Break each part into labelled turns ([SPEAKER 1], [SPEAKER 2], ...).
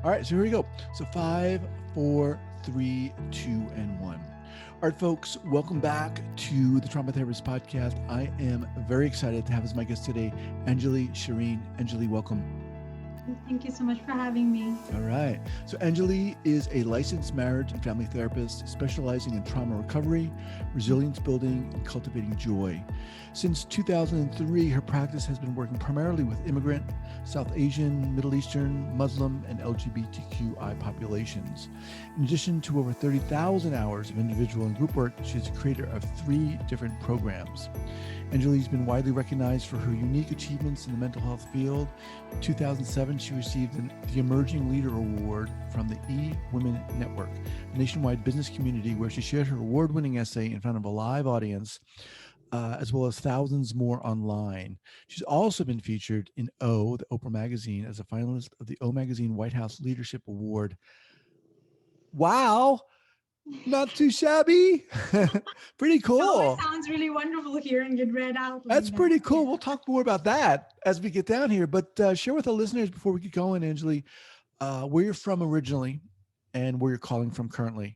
[SPEAKER 1] All right, so here we go. So 5, 4, 3, 2, and 1. All right, folks, welcome back to the Trauma Therapist Podcast. I am very excited to have as my guest today, Anjuli Sherin. Anjuli, welcome.
[SPEAKER 2] Thank you so much for having me.
[SPEAKER 1] All right. So Anjuli is a licensed marriage and family therapist specializing in trauma recovery, resilience building, and cultivating joy. Since 2003, her practice has been working primarily with immigrant, South Asian, Middle Eastern, Muslim, and LGBTQI populations. In addition to over 30,000 hours of individual and group work, she's the creator of 3 different programs. Anjuli's been widely recognized for her unique achievements in the mental health field. In 2007, she received the Emerging Leader Award from the E-Women Network, a nationwide business community where she shared her award-winning essay in front of a live audience, as well as thousands more online. She's also been featured in O, the Oprah Magazine, as a finalist of the O Magazine White House Leadership Award. Wow! Not too shabby. Pretty cool.
[SPEAKER 2] It always sounds really wonderful hearing it read out.
[SPEAKER 1] That's pretty cool.
[SPEAKER 2] Yeah.
[SPEAKER 1] We'll talk more about that as we get down here. But share with our listeners before we get going, Anjuli, where you're from originally and where you're calling from currently.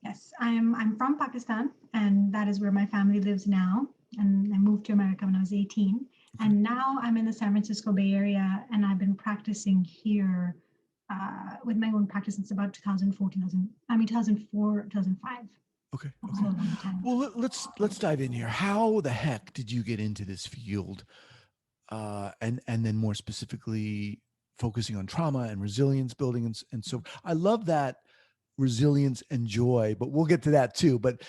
[SPEAKER 2] Yes, I'm from Pakistan, and that is where my family lives now. And I moved to America when I was 18. And now I'm in the San Francisco Bay Area, and I've been practicing here with my own practice since about 2004, 2005.
[SPEAKER 1] Okay.
[SPEAKER 2] So a long time.
[SPEAKER 1] Well, let's dive in here. How the heck did you get into this field? And then more specifically focusing on trauma and resilience building. And so I love that resilience and joy, but we'll get to that too. But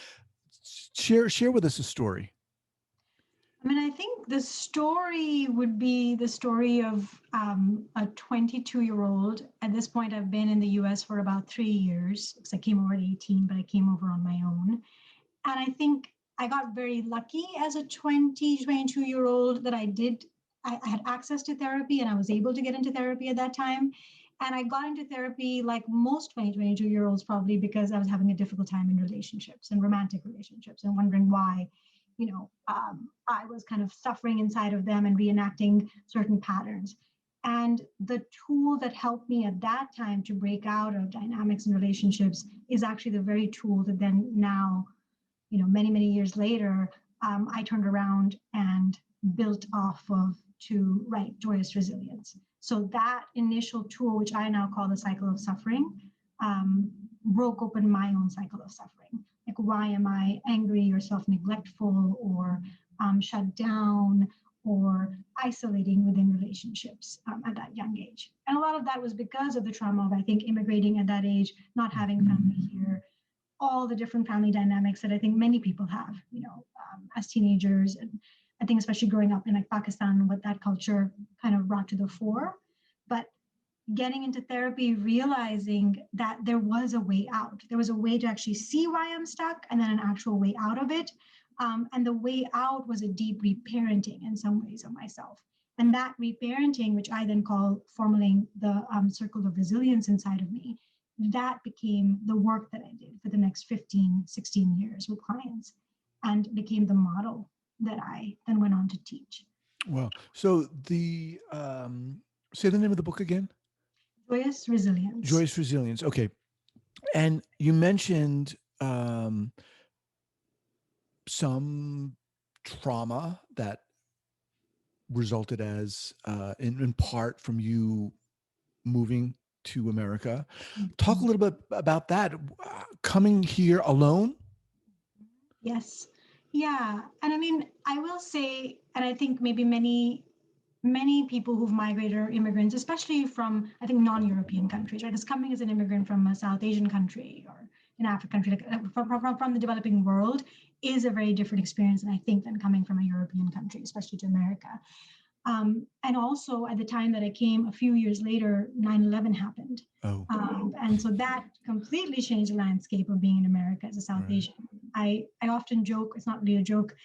[SPEAKER 1] share with us a story.
[SPEAKER 2] I mean, I think the story would be the story of a 22-year-old. At this point, I've been in the US for about 3 years because I came over at 18, but I came over on my own. And I think I got very lucky as a 22-year-old that I had access to therapy and I was able to get into therapy at that time. And I got into therapy like most 22-year-olds probably because I was having a difficult time in relationships and romantic relationships and wondering why, I was kind of suffering inside of them and reenacting certain patterns. And the tool that helped me at that time to break out of dynamics in relationships is actually the very tool that then now, many, many years later, I turned around and built off of to write Joyous Resilience. So that initial tool, which I now call the cycle of suffering, broke open my own cycle of suffering. Like, why am I angry or self-neglectful or shut down or isolating within relationships at that young age? And a lot of that was because of the trauma of, I think, immigrating at that age, not having family here, all the different family dynamics that I think many people have, as teenagers. And I think especially growing up in like Pakistan, what that culture kind of brought to the fore. But getting into therapy, realizing that there was a way out. There was a way to actually see why I'm stuck and then an actual way out of it. And the way out was a deep reparenting in some ways of myself. And that reparenting, which I then call formulating the circle of resilience inside of me, that became the work that I did for the next 15, 16 years with clients and became the model that I then went on to teach.
[SPEAKER 1] Wow. So say the name of the book again.
[SPEAKER 2] Joyous Resilience.
[SPEAKER 1] Joyous Resilience. Okay. And you mentioned some trauma that resulted as in part from you moving to America. Mm-hmm. Talk a little bit about that. Coming here alone?
[SPEAKER 2] Yes. Yeah. And I mean, I will say, and I think maybe many people who've migrated are immigrants, especially from, I think, non-European countries, right? Because coming as an immigrant from a South Asian country or an African country, like from the developing world, is a very different experience, and I think, than coming from a European country, especially to America. And also, at the time that I came, a few years later, 9/11 happened.
[SPEAKER 1] Oh.
[SPEAKER 2] And so that completely changed the landscape of being in America as a South Asian. I often joke, it's not really a joke,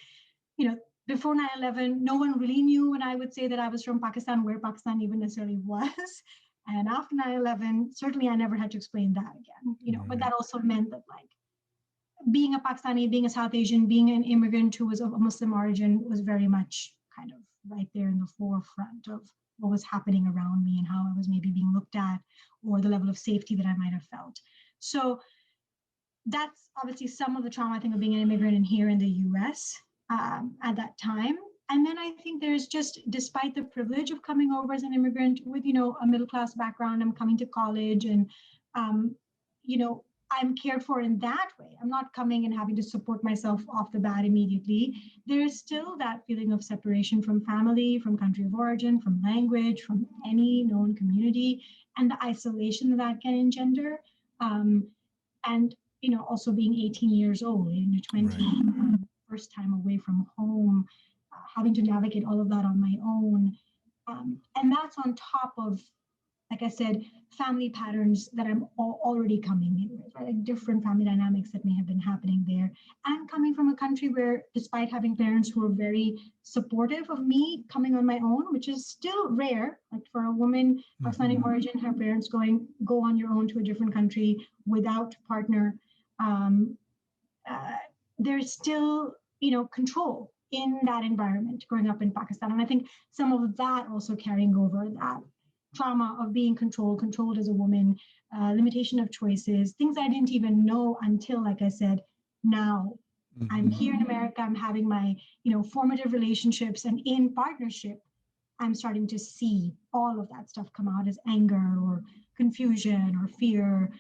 [SPEAKER 2] before 9/11, no one really knew when I would say that I was from Pakistan, where Pakistan even necessarily was. And after 9/11, certainly I never had to explain that again, but that also meant that, like, being a Pakistani, being a South Asian, being an immigrant who was of a Muslim origin was very much kind of right there in the forefront of what was happening around me and how I was maybe being looked at, or the level of safety that I might have felt. So that's obviously some of the trauma, I think, of being an immigrant in here in the US at that time. And then I think there's just, despite the privilege of coming over as an immigrant with, a middle class background, I'm coming to college and, um, you know, I'm cared for in that way. I'm not coming and having to support myself off the bat immediately. There is still that feeling of separation from family, from country of origin, from language, from any known community, and the isolation that that can engender. And also being 18 years old, in your 20s,
[SPEAKER 1] Right.
[SPEAKER 2] first time away from home, having to navigate all of that on my own. And that's on top of, like I said, family patterns that I'm already coming in with, right? Like different family dynamics that may have been happening there. And coming from a country where, despite having parents who are very supportive of me coming on my own, which is still rare, like for a woman Pakistani origin, her parents go on your own to a different country without partner, um, uh, there's still, control in that environment growing up in Pakistan. And I think some of that also carrying over that trauma of being controlled as a woman, limitation of choices, things I didn't even know until, like I said, now I'm here in America, I'm having my, formative relationships, and in partnership, I'm starting to see all of that stuff come out as anger or confusion or fear,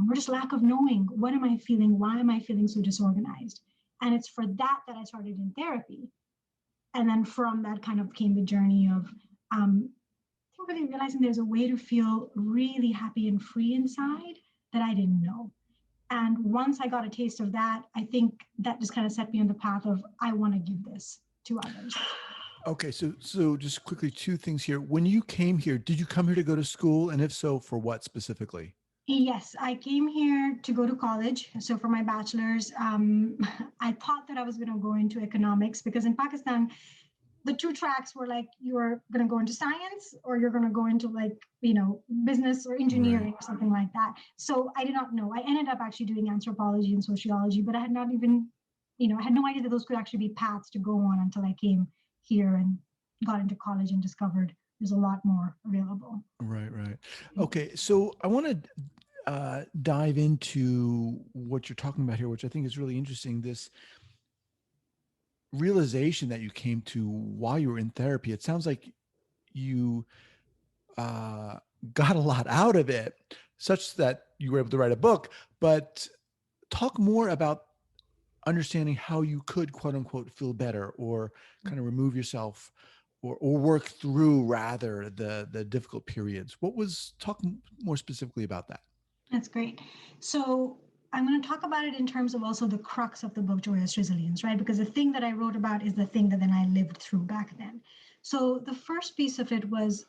[SPEAKER 2] or just lack of knowing, what am I feeling? Why am I feeling so disorganized? And it's for that I started in therapy. And then from that kind of came the journey of really realizing there's a way to feel really happy and free inside that I didn't know. And once I got a taste of that, I think that just kind of set me on the path of, I want to give this to others.
[SPEAKER 1] Okay, so just quickly, two things here. When you came here, did you come here to go to school? And if so, for what specifically?
[SPEAKER 2] Yes, I came here to go to college. So for my bachelor's, I thought that I was going to go into economics, because in Pakistan, the two tracks were like, you're going to go into science or you're going to go into business or engineering or something like that. So I did not know. I ended up actually doing anthropology and sociology, but I had not even, I had no idea that those could actually be paths to go on until I came here and got into college and discovered there's a lot more available.
[SPEAKER 1] Right. Okay, so I want to dive into what you're talking about here, which I think is really interesting. This realization that you came to while you were in therapy. It sounds like you got a lot out of it, such that you were able to write a book. But talk more about understanding how you could, quote unquote, feel better, or kind of remove yourself, or work through rather the difficult periods. Talk more specifically about that.
[SPEAKER 2] That's great. So I'm going to talk about it in terms of also the crux of the book, Joyous Resilience, right? Because the thing that I wrote about is the thing that then I lived through back then. So the first piece of it was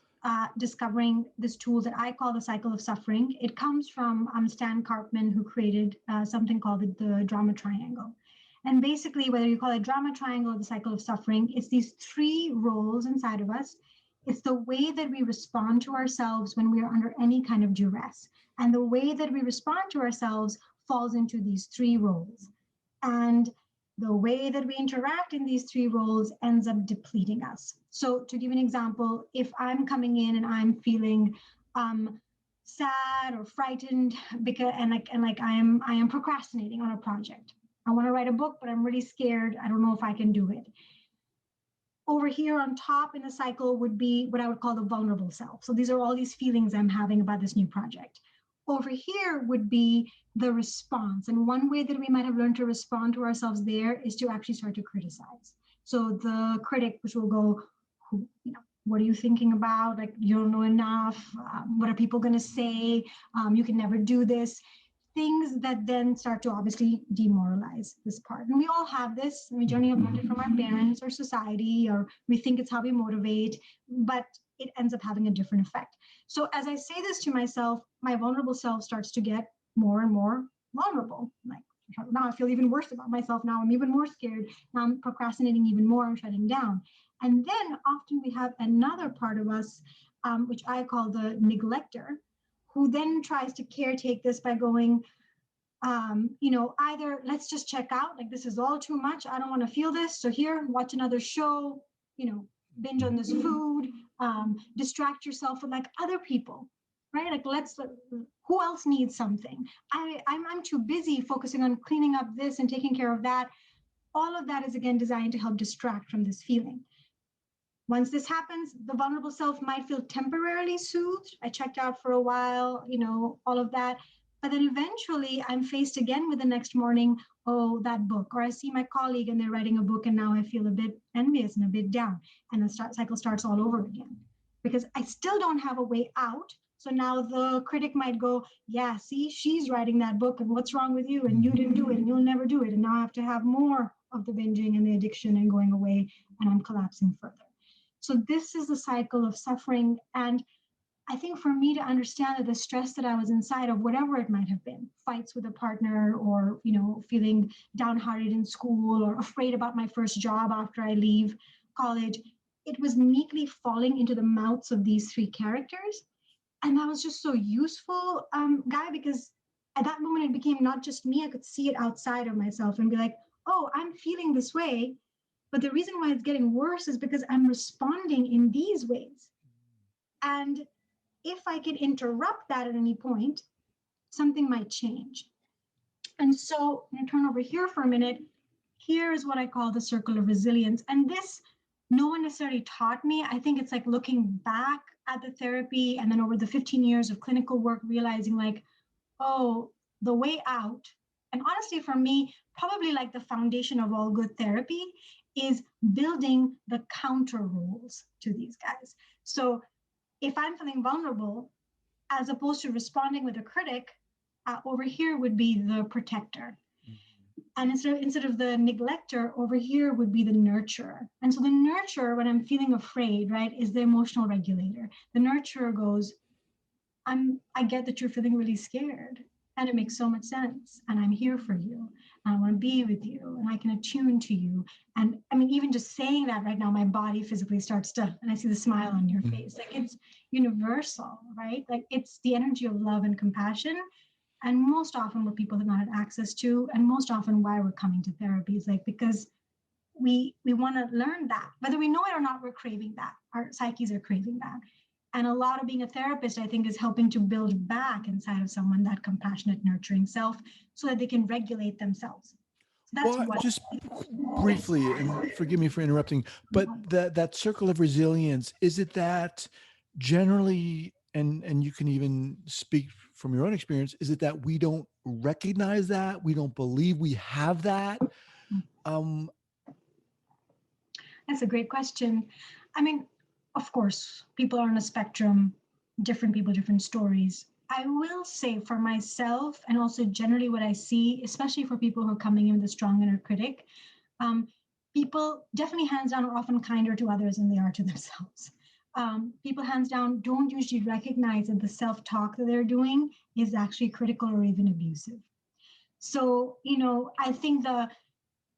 [SPEAKER 2] discovering this tool that I call the cycle of suffering. It comes from Stan Karpman, who created something called the drama triangle. And basically, whether you call it drama triangle or the cycle of suffering, it's these three roles inside of us. It's the way that we respond to ourselves when we are under any kind of duress. And the way that we respond to ourselves falls into these three roles. And the way that we interact in these three roles ends up depleting us. So to give an example, if I'm coming in and I'm feeling sad or frightened because I am procrastinating on a project. I want to write a book, but I'm really scared. I don't know if I can do it. Over here on top in the cycle would be what I would call the vulnerable self. So these are all these feelings I'm having about this new project. Over here would be the response. And one way that we might have learned to respond to ourselves there is to actually start to criticize. So the critic, which will go, what are you thinking about? Like, you don't know enough. What are people going to say? You can never do this. Things that then start to obviously demoralize this part. And we all have this. We generally have learned it from our parents or society, or we think it's how we motivate, but it ends up having a different effect. So as I say this to myself, my vulnerable self starts to get more and more vulnerable. Like, now I feel even worse about myself. Now I'm even more scared. Now I'm procrastinating even more. I'm shutting down. And then often we have another part of us, which I call the neglector, who then tries to caretake this by going, either let's just check out, like this is all too much. I don't want to feel this. So here, watch another show, binge on this food, Distract yourself with like other people, right? Like who else needs something? I'm too busy focusing on cleaning up this and taking care of that. All of that is again designed to help distract from this feeling. Once this happens, the vulnerable self might feel temporarily soothed. I checked out for a while, all of that. But then eventually I'm faced again with the next morning, oh, that book. Or I see my colleague and they're writing a book and now I feel a bit envious and a bit down. And the cycle starts all over again because I still don't have a way out. So now the critic might go, yeah, see, she's writing that book and what's wrong with you? And you didn't do it and you'll never do it. And now I have to have more of the binging and the addiction and going away and I'm collapsing further. So this is the cycle of suffering. And I think for me to understand that the stress that I was inside of, whatever it might have been, fights with a partner or, feeling downhearted in school or afraid about my first job after I leave college, it was neatly falling into the mouths of these three characters. And that was just so useful, Guy, because at that moment it became not just me, I could see it outside of myself and be like, oh, I'm feeling this way. But the reason why it's getting worse is because I'm responding in these ways. And if I can interrupt that at any point, something might change. And so I'm going to turn over here for a minute. Here is what I call the circle of resilience. And this, no one necessarily taught me. I think it's like looking back at the therapy and then over the 15 years of clinical work, realizing like, oh, the way out. And honestly, for me, probably like the foundation of all good therapy is building the counter roles to these guys. So if I'm feeling vulnerable, as opposed to responding with a critic, over here would be the protector. And instead of the neglector, over here would be the nurturer. And so the nurturer, when I'm feeling afraid, right, is the emotional regulator. The nurturer goes, I get that you're feeling really scared. And it makes so much sense. And I'm here for you. And I want to be with you. And I can attune to you. And I mean, even just saying that right now, my body physically starts to, and I see the smile on your face. Like it's universal, right? Like it's the energy of love and compassion. And most often what people have not had access to, and most often why we're coming to therapy is like, because we want to learn that. Whether we know it or not, we're craving that. Our psyches are craving that. And a lot of being a therapist, I think, is helping to build back inside of someone that compassionate, nurturing self so that they can regulate themselves. So that's
[SPEAKER 1] Well,
[SPEAKER 2] what.
[SPEAKER 1] just briefly, and forgive me for interrupting, but that circle of resilience, is it that generally, and you can even speak from your own experience, is it that we don't recognize that, we don't believe we have that?
[SPEAKER 2] That's a great question. I mean, of course, people are on a spectrum, different people, different stories. I will say for myself, and also generally what I see, especially for people who are coming in with a strong inner critic, people definitely hands down are often kinder to others than they are to themselves. People hands down don't usually recognize that the self-talk that they're doing is actually critical or even abusive. So, I think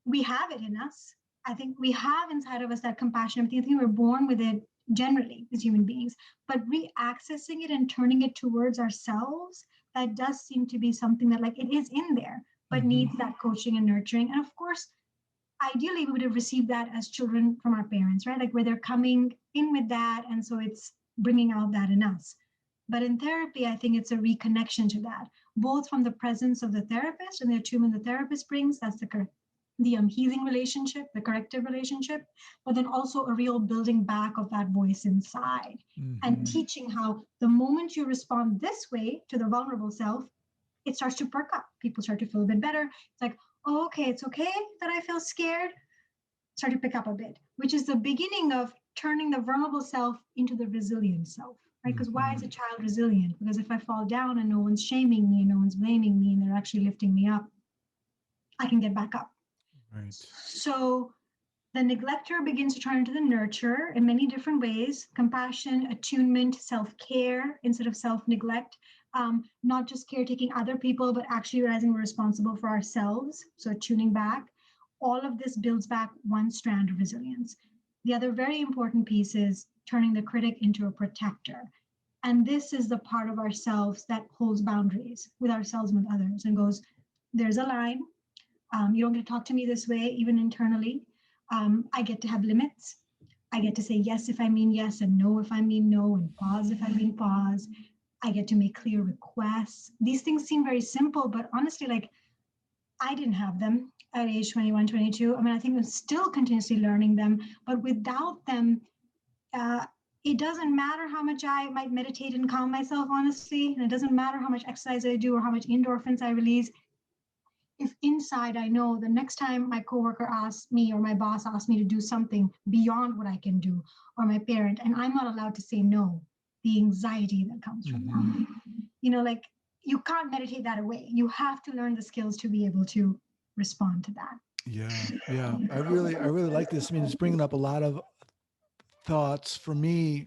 [SPEAKER 2] we have it in us. I think we have inside of us that compassion. I think we're born with it generally as human beings, but re-accessing it and turning it towards ourselves, that does seem to be something that like it is in there, but needs that coaching and nurturing. And of course, ideally we would have received that as children from our parents, right? Like where they're coming in with that. And so it's bringing out that in us. But in therapy, I think it's a reconnection to that, both from the presence of the therapist and the attunement the therapist brings, that's the healing relationship, the corrective relationship, but then also a real building back of that voice inside and teaching how the moment you respond this way to the vulnerable self, it starts to perk up. People start to feel a bit better. It's like, oh, okay, it's okay that I feel scared. Start to pick up a bit, which is the beginning of turning the vulnerable self into the resilient self, right? Because why is a child resilient? Because if I fall down and no one's shaming me and no one's blaming me and they're actually lifting me up, I can get back up. Right. So the neglector begins to turn into the nurturer in many different ways: compassion, attunement, self-care instead of self-neglect, not just caretaking other people, but actually realizing we're responsible for ourselves. So tuning back. All of this builds back one strand of resilience. The other very important piece is turning the critic into a protector. And this is the part of ourselves that holds boundaries with ourselves and with others and goes, there's a line. You don't get to talk to me this way, even internally. I get to have limits. I get to say yes if I mean yes and no if I mean no and pause if I mean pause. I get to make clear requests. These things seem very simple, but honestly, like I didn't have them at age 21, 22. I mean, I think I'm still continuously learning them, but without them, uh, it doesn't matter how much I might meditate and calm myself, honestly, and it doesn't matter how much exercise I do or how much endorphins I release. If inside I know the next time my coworker asks me or my boss asks me to do something beyond what I can do, or my parent, and I'm not allowed to say no, the anxiety that comes from
[SPEAKER 1] Mm-hmm.
[SPEAKER 2] that, like you can't meditate that away. You have to learn the skills to be able to respond to that.
[SPEAKER 1] Yeah, yeah. I really like this. I mean, it's bringing up a lot of thoughts for me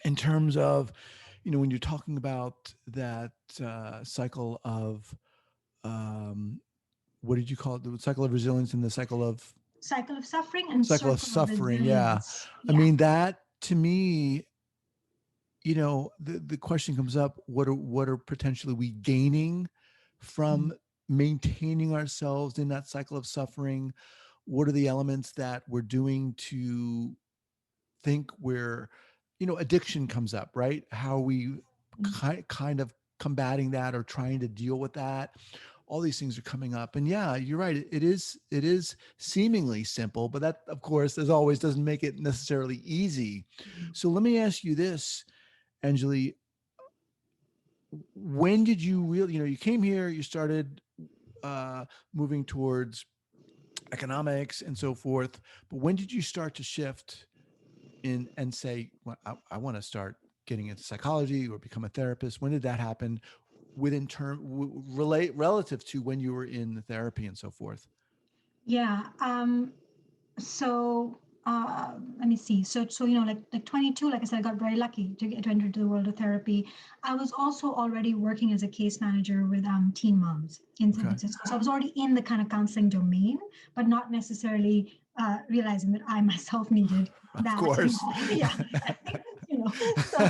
[SPEAKER 1] in terms of, when you're talking about that cycle of, um, what did you call it? The cycle of resilience and the
[SPEAKER 2] Cycle of suffering and
[SPEAKER 1] cycle of
[SPEAKER 2] circle of
[SPEAKER 1] suffering. Yeah.
[SPEAKER 2] resilience.
[SPEAKER 1] I
[SPEAKER 2] Yeah.
[SPEAKER 1] mean, that to me, the question comes up, what are potentially we gaining from maintaining ourselves in that cycle of suffering? What are the elements that we're doing to think we're, addiction comes up, right? How are we kind of combating that or trying to deal with that? All these things are coming up. And yeah, you're right. It is seemingly simple, but that, of course, as always, doesn't make it necessarily easy. So let me ask you this, Anjali, when did you really, you came here, you started uh, moving towards economics and so forth, but when did you start to shift in and say, well, I want to start getting into psychology or become a therapist? When did that happen within relate relative to when you were in the therapy and so forth?
[SPEAKER 2] Yeah. So let me see. So like 22, like I said, I got very lucky to get to enter into the world of therapy. I was also already working as a case manager with teen moms in San
[SPEAKER 1] Okay.
[SPEAKER 2] Francisco. So I was already in the kind of counseling domain, but not necessarily realizing that I myself needed
[SPEAKER 1] Of
[SPEAKER 2] that.
[SPEAKER 1] course.
[SPEAKER 2] Yeah. So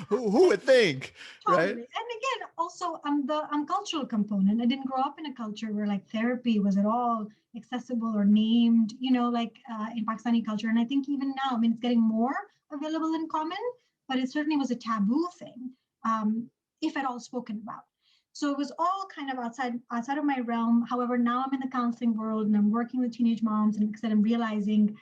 [SPEAKER 1] Who would think, right?
[SPEAKER 2] totally. And again, also the cultural component. I didn't grow up in a culture where like therapy was at all accessible or named, like in Pakistani culture. And I think even now, I mean, it's getting more available and common, but it certainly was a taboo thing, if at all spoken about. So it was all kind of outside of my realm. However, now I'm in the counseling world and I'm working with teenage moms, and like I said, I'm realizing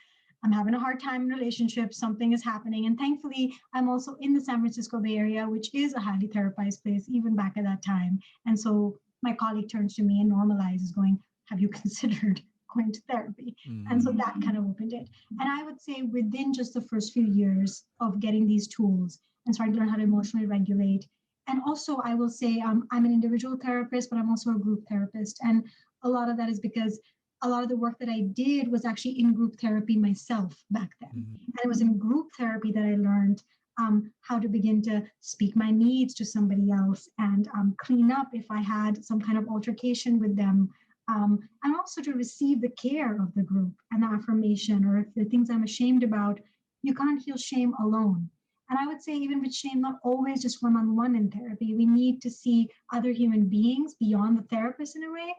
[SPEAKER 2] I'm having a hard time in relationships, something is happening. And thankfully, I'm also in the San Francisco Bay Area, which is a highly therapized place, even back at that time. And so my colleague turns to me and normalizes, going, have you considered going to therapy? And so
[SPEAKER 1] Mm-hmm.
[SPEAKER 2] that kind of opened it. And I would say within just the first few years of getting these tools and starting to learn how to emotionally regulate. And also, I will say I'm an individual therapist, but I'm also a group therapist. And a lot of that is because a lot of the work that I did was actually in group therapy myself back then.
[SPEAKER 1] Mm-hmm.
[SPEAKER 2] And it was in group therapy that I learned how to begin to speak my needs to somebody else and clean up if I had some kind of altercation with them. And also to receive the care of the group and the affirmation, or if there are things I'm ashamed about, you can't heal shame alone. And I would say, even with shame, not always just one on one in therapy. We need to see other human beings beyond the therapist in a way,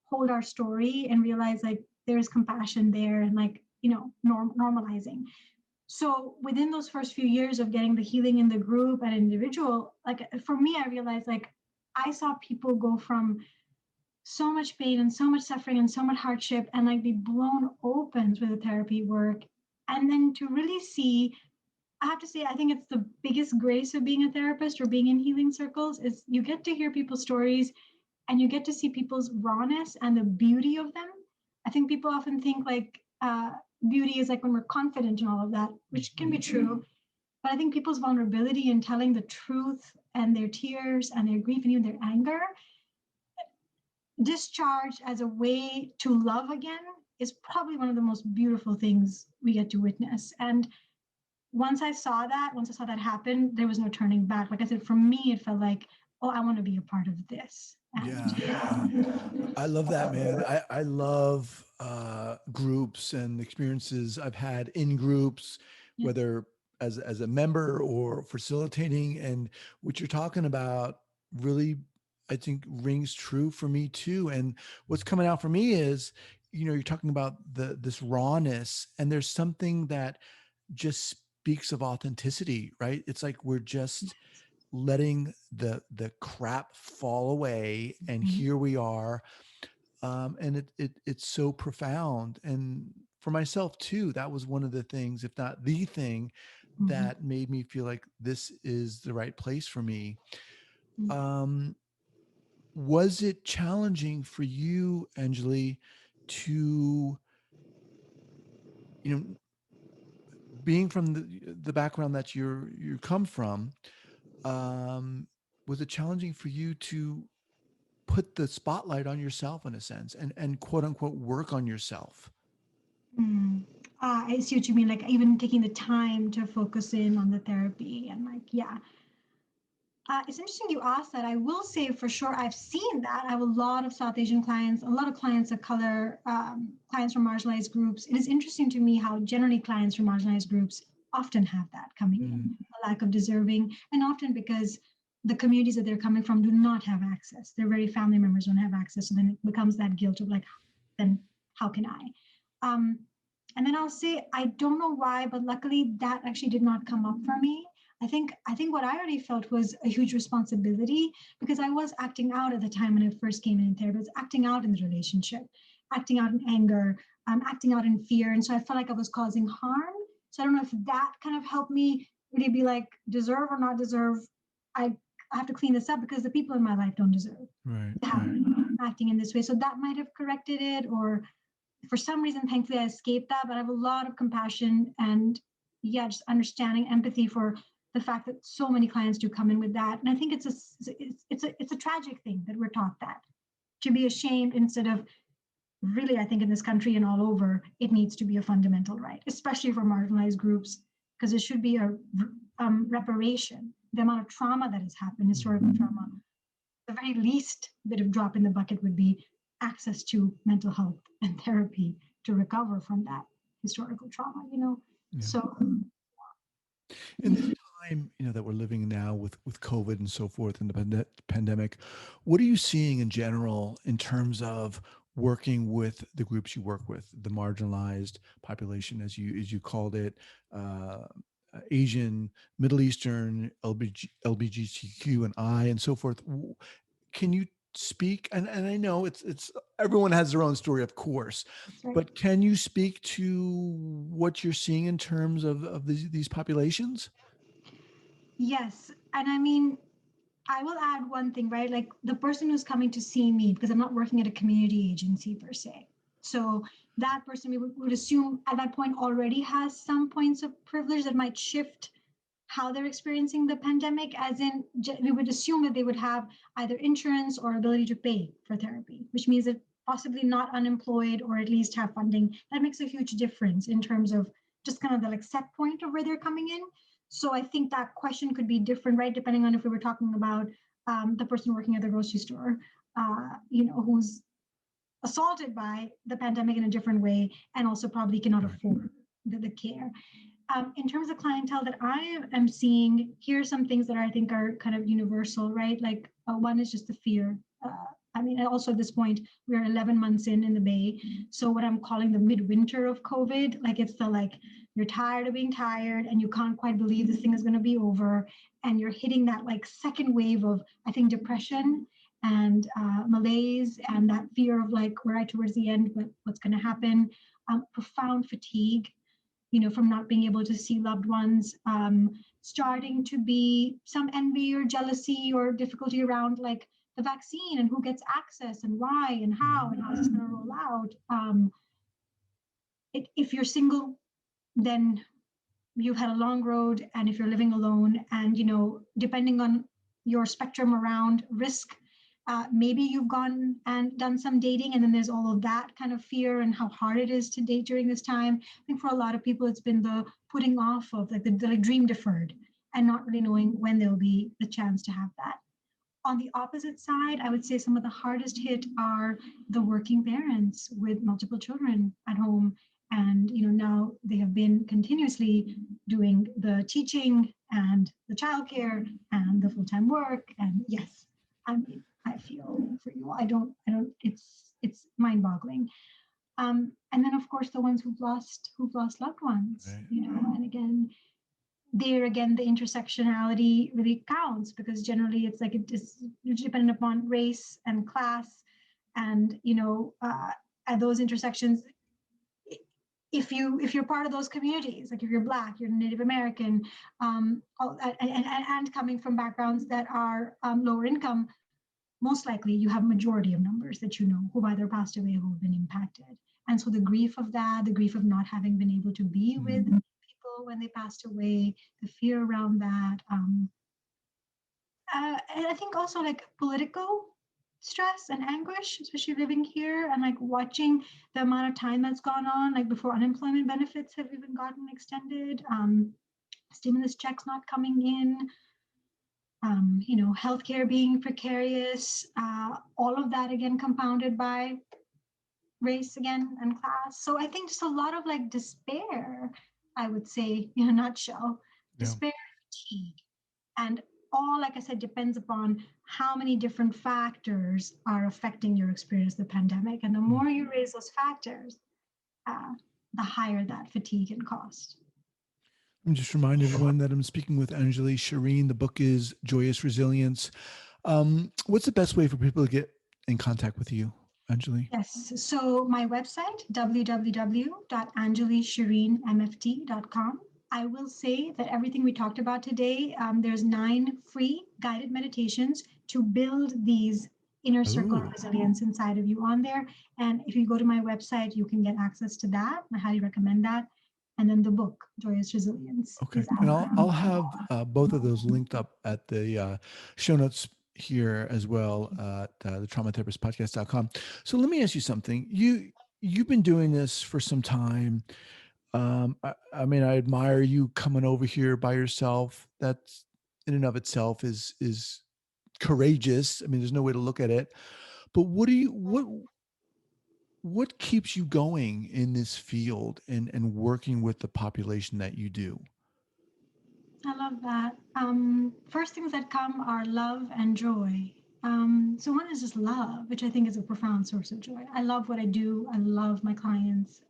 [SPEAKER 2] hold our story and realize like there's compassion there and like normalizing. So within those first few years of getting the healing in the group and individual, like for me, I realized like I saw people go from so much pain and so much suffering and so much hardship and like be blown open with the therapy work. And then to really see, I have to say, I think it's the biggest grace of being a therapist or being in healing circles is you get to hear people's stories and you get to see people's rawness and the beauty of them. I think people often think like beauty is like when we're confident and all of that, which can be true. But I think people's vulnerability in telling the truth and their tears and their grief and even their anger discharged as a way to love again is probably one of the most beautiful things we get to witness. And once I saw that happen, there was no turning back. Like I said, for me, it felt like, oh, I want to be a part of this.
[SPEAKER 1] Yeah,
[SPEAKER 2] And
[SPEAKER 1] yeah. I love that, man. I love groups and experiences I've had in groups,
[SPEAKER 2] yeah,
[SPEAKER 1] whether as a member or facilitating. And what you're talking about really, I think, rings true for me too. And what's coming out for me is you're talking about this rawness, and there's something that just speaks of authenticity, right? It's like we're just letting the crap fall away, and
[SPEAKER 2] Mhm.
[SPEAKER 1] here we are. And it's so profound. And for myself too, that was one of the things, if not the thing,
[SPEAKER 2] Mhm.
[SPEAKER 1] that made me feel like this is the right place for me.
[SPEAKER 2] Mhm.
[SPEAKER 1] Um, was it challenging for you, Anjali, to, you know, being from the background that you come from, um, was it challenging for you to put the spotlight on yourself in a sense, and quote unquote work on yourself?
[SPEAKER 2] Mm. I see what you mean. Like even taking the time to focus in on the therapy and like, yeah. It's interesting you asked that. I will say for sure I've seen that. I have a lot of South Asian clients, a lot of clients of color, clients from marginalized groups. It is interesting to me how generally clients from marginalized groups often have that coming
[SPEAKER 1] Mm,
[SPEAKER 2] in, a lack of deserving, and often because the communities that they're coming from do not have access. Their very family members don't have access. So then it becomes that guilt of like, then how can I? Um, and then I'll say, I don't know why, but luckily that actually did not come up for me. I think what I already felt was a huge responsibility because I was acting out at the time when I first came in therapy. I was acting out in the relationship, acting out in anger, acting out in fear. And so I felt like I was causing harm. So I don't know if that kind of helped me really be like, deserve or not deserve. I, I have to clean this up because the people in my life don't deserve
[SPEAKER 1] right,
[SPEAKER 2] to have
[SPEAKER 1] right.
[SPEAKER 2] me acting in this way. So that might have corrected it, or for some reason, thankfully, I escaped that. But I have a lot of compassion and, yeah, just understanding, empathy for the fact that so many clients do come in with that. And I think it's a tragic thing that we're taught that to be ashamed instead of really. I think in this country and all over, it needs to be a fundamental right, especially for marginalized groups, because it should be a reparation. The amount of trauma that has happened, historical trauma, the very least bit of drop in the bucket would be access to mental health and therapy to recover from that historical trauma,
[SPEAKER 1] Yeah.
[SPEAKER 2] So,
[SPEAKER 1] In this time, that we're living now with COVID and so forth, and the pandemic, what are you seeing in general in terms of working with the groups you work with, the marginalized population, as you called it, uh, Asian, Middle Eastern, LBGTQ and I, and so forth? Can you speak? And I know it's everyone has their own story, of course,
[SPEAKER 2] that's right.
[SPEAKER 1] but can you speak to what you're seeing in terms of these populations?
[SPEAKER 2] Yes. And I mean, I will add one thing, right? Like the person who's coming to see me, because I'm not working at a community agency per se. So that person we would assume at that point already has some points of privilege that might shift how they're experiencing the pandemic, as in we would assume that they would have either insurance or ability to pay for therapy, which means that possibly not unemployed or at least have funding. That makes a huge difference in terms of just kind of the like set point of where they're coming in. So I think that question could be different, right? Depending on if we were talking about the person working at the grocery store, who's assaulted by the pandemic in a different way and also probably cannot
[SPEAKER 1] Right.
[SPEAKER 2] afford the care. In terms of clientele that I am seeing, here are some things that I think are kind of universal, right? Like one is just the fear. I mean, also at this point, we're 11 months in the Bay. So what I'm calling the midwinter of COVID, like it's the like, you're tired of being tired and you can't quite believe this thing is going to be over. And you're hitting that like second wave of, I think, depression and malaise and that fear of like, we're right towards the end, but what's going to happen? Profound fatigue, from not being able to see loved ones, starting to be some envy or jealousy or difficulty around like the vaccine and who gets access and why and how is this going to roll out. If you're single, then you've had a long road, and if you're living alone, and depending on your spectrum around risk, maybe you've gone and done some dating, and then there's all of that kind of fear and how hard it is to date during this time. I think for a lot of people it's been the putting off of like the like dream deferred and not really knowing when there'll be the chance to have that. On the opposite side, I would say some of the hardest hit are the working parents with multiple children at home. And now they have been continuously doing the teaching and the childcare and the full-time work. And yes, I mean, I feel for you. I don't, it's mind-boggling. And then of course the ones who've lost loved ones,
[SPEAKER 1] Right.
[SPEAKER 2] and again, there again the intersectionality really counts, because generally it's like it is dependent upon race and class, and at those intersections, if you're part of those communities, like if you're Black, you're Native American, and coming from backgrounds that are lower income, most likely you have majority of numbers that who've either passed away or who've been impacted. And so the grief of that, the grief of not having been able to be with people when they passed away, the fear around that, and I think also like political stress and anguish, especially living here and like watching the amount of time that's gone on, like before unemployment benefits have even gotten extended, stimulus checks not coming in, healthcare being precarious, all of that again compounded by race again and class. So I think just a lot of like despair, I would say, in a nutshell,
[SPEAKER 1] Yeah.
[SPEAKER 2] despair, fatigue, and all, like I said, depends upon how many different factors are affecting your experience of the pandemic. And the more you raise those factors, the higher that fatigue and cost.
[SPEAKER 1] Let me just remind everyone that I'm speaking with Anjuli Sherin. The book is Joyous Resilience. What's the best way for people to get in contact with you, Anjuli?
[SPEAKER 2] Yes. So my website, www.anjulisherinmft.com. I will say that everything we talked about today, there's 9 free guided meditations to build these inner circle of resilience inside of you on there. And if you go to my website, you can get access to that. I highly recommend that. And then the book, Joyous Resilience.
[SPEAKER 1] Okay. And I'll have both of those linked up at the show notes here as well at the traumatherapistpodcast.com. So let me ask you something. You've been doing this for some time. I mean, I admire you coming over here by yourself. That's in and of itself is courageous. I mean, there's no way to look at it. But what keeps you going in this field and working with the population that you do?
[SPEAKER 2] I love that. First things that come are love and joy. So one is just love, which I think is a profound source of joy. I love what I do. I love my clients.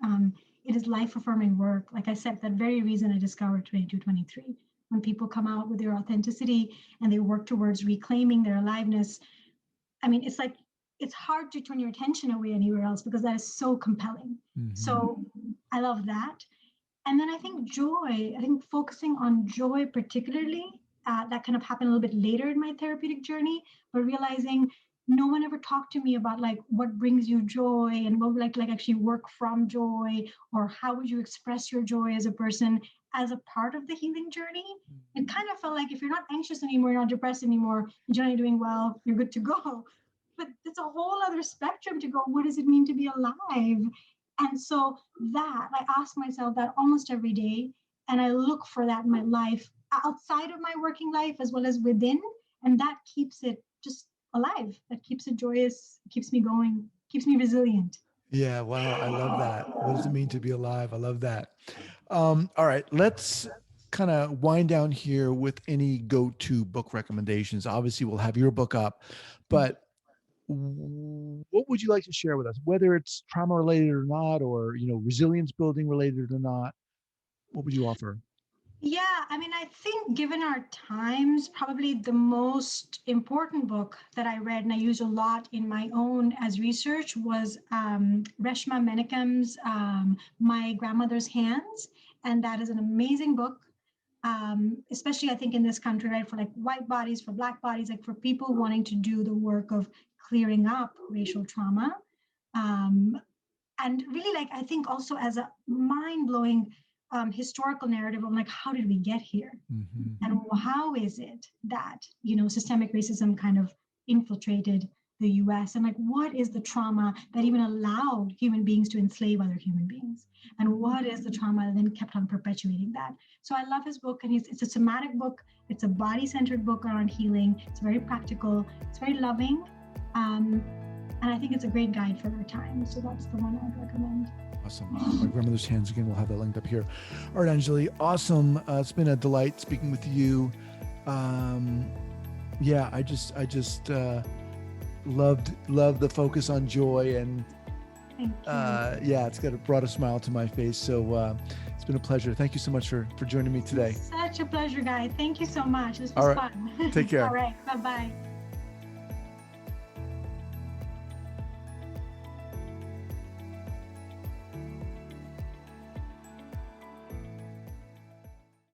[SPEAKER 2] It is life affirming work. Like I said, that very reason I discovered 2223. When people come out with their authenticity and they work towards reclaiming their aliveness, I mean, it's like, it's hard to turn your attention away anywhere else because that is so compelling. So I love that. And then I think focusing on joy particularly, that kind of happened a little bit later in my therapeutic journey, but realizing no one ever talked to me about like what brings you joy and what would like actually work from joy, or how would you express your joy as a person as a part of the healing journey. It kind of felt like if you're not anxious anymore, you're not depressed anymore, you're generally doing well, you're good to go. But it's a whole other spectrum to go, what does it mean to be alive? And so that I ask myself that almost every day. And I look for that in my life, outside of my working life as well as within. And that keeps it just alive. That keeps it joyous, keeps me going, keeps me resilient.
[SPEAKER 1] Yeah, wow, I love that. What does it mean to be alive? I love that. All right, let's kind of wind down here with any go-to book recommendations. Obviously, we'll have your book up, but what would you like to share with us, whether it's trauma related or not, or resilience building related or not? What would you offer?
[SPEAKER 2] Yeah, I mean, I think given our times, probably the most important book that I read and I used a lot in my own as research was Reshma Menakam's My Grandmother's Hands. And that is an amazing book, especially I think in this country, right, for like white bodies, for Black bodies, like for people wanting to do the work of clearing up racial trauma. Um, and really, like, I think also as a mind-blowing historical narrative of like, how did we get here? And how is it that, systemic racism kind of infiltrated the US? And like, what is the trauma that even allowed human beings to enslave other human beings? And what is the trauma that then kept on perpetuating that? So I love his book, and it's a somatic book. It's a body-centered book around healing. It's very practical. It's very loving. And I think it's a great guide for our time. So that's the one I'd recommend.
[SPEAKER 1] Awesome. My Grandmother's Hands, again, we'll have that linked up here. All right, Anjuli, awesome. It's been a delight speaking with you. Yeah, I just loved the focus on joy, and
[SPEAKER 2] Thank you.
[SPEAKER 1] Yeah, it's brought a smile to my face. So it's been a pleasure. Thank you so much for joining me today.
[SPEAKER 2] Such a pleasure, Guy. Thank you so much. This
[SPEAKER 1] All
[SPEAKER 2] was
[SPEAKER 1] right.
[SPEAKER 2] fun.
[SPEAKER 1] Take care.
[SPEAKER 2] All right. Bye-bye.